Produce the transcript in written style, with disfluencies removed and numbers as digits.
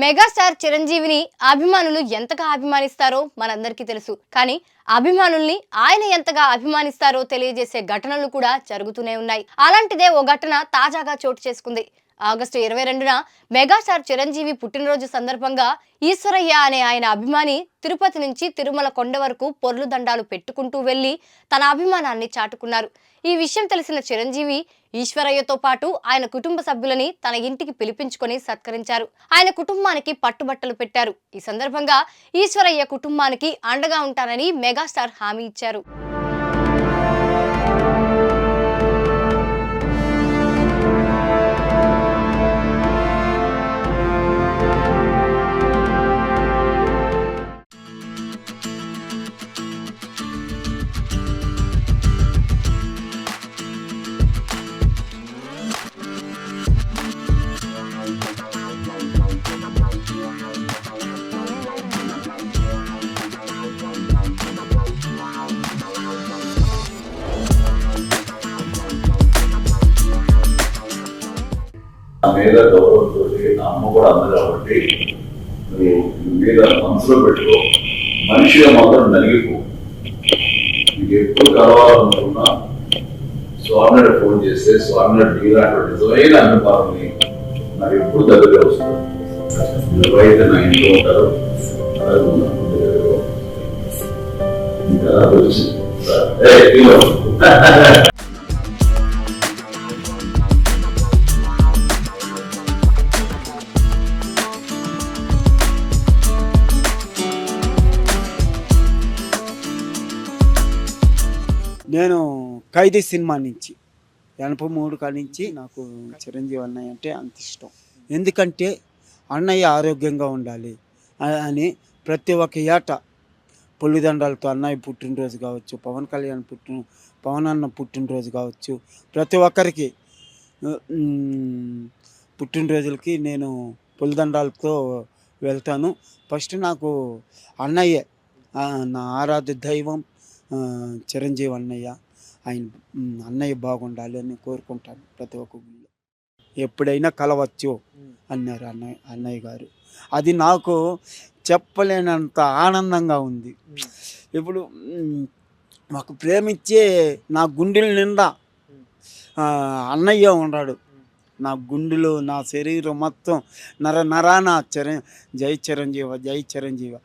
Megastar చిరంజీవిని అభిమానులు ఎంతగా అభిమానిస్తారో మనందరికీ తెలుసు. కానీ అభిమానుల్ని ఆయన ఎంతగా అభిమానిస్తారో తెలియజేసే ఘటనలు కూడా జరుగుతూనే ఉన్నాయి. అలాంటిదే ఓ ఘటన తాజాగా చోటు చేసుకుంది. ఆగస్టు 22న మెగాస్టార్ చిరంజీవి పుట్టినరోజు సందర్భంగా ఈశ్వరయ్య అనే ఆయన అభిమాని తిరుపతి నుంచి తిరుమల కొండ వరకు పొర్లు దండాలు పెట్టుకుంటూ వెళ్లి తన అభిమానాన్ని చాటుకున్నారు. ఈ విషయం తెలిసిన చిరంజీవి ఈశ్వరయ్యతో పాటు ఆయన కుటుంబ సభ్యులని తన ఇంటికి పిలిపించుకొని సత్కరించారు. ఆయన కుటుంబానికి పట్టుబట్టలు పెట్టారు. ఈ సందర్భంగా ఈశ్వరయ్య కుటుంబానికి అండగా ఉంటానని మెగాస్టార్ హామీ ఇచ్చారు. నా మీద గౌరవంతో నా అమ్మ కూడా అంది కాబట్టి నువ్వు మీద మనసులో పెట్టుకో, మనిషిగా మాత్రం నలిగిపో. నీకు ఎప్పుడు కలవాలనుకున్నా స్వామినాడు ఫోన్ చేస్తే స్వామినాడు నీలాంటి నిజమైన అనుభవాన్ని నాకు ఎప్పుడు దగ్గరగా వస్తుంది. ఎవరైతే నా ఇంట్లో ఉంటారో ఇంకా వచ్చింది. నేను ఖైదీ సినిమా నుంచి 83 కాడి నుంచి నాకు చిరంజీవి అన్నయ్య అంటే అంత ఇష్టం. ఎందుకంటే అన్నయ్య ఆరోగ్యంగా ఉండాలి అని ప్రతి ఒక్క ఏట పొల్లిదండాలతో అన్నయ్య పుట్టినరోజు కావచ్చు, పవన్ అన్న పుట్టినరోజు కావచ్చు, ప్రతి ఒక్కరికి పుట్టినరోజులకి నేను పొల్లిదండాలతో వెళ్తాను. ఫస్ట్ నాకు అన్నయ్యే నా ఆరాధ్య దైవం. చిరంజీవి అన్నయ్య, ఆయన అన్నయ్య బాగుండాలి అని కోరుకుంటాను. ప్రతి ఒక్క గుళ్ళు ఎప్పుడైనా కలవచ్చు అన్నారు అన్నయ్య గారు. అది నాకు చెప్పలేనంత ఆనందంగా ఉంది. ఇప్పుడు మాకు ప్రేమించే నా గుండెల నిండా అన్నయ్య ఉన్నాడు. నా గుండెలో నా శరీరం మొత్తం నరాన జై చిరంజీవ జై చిరంజీవ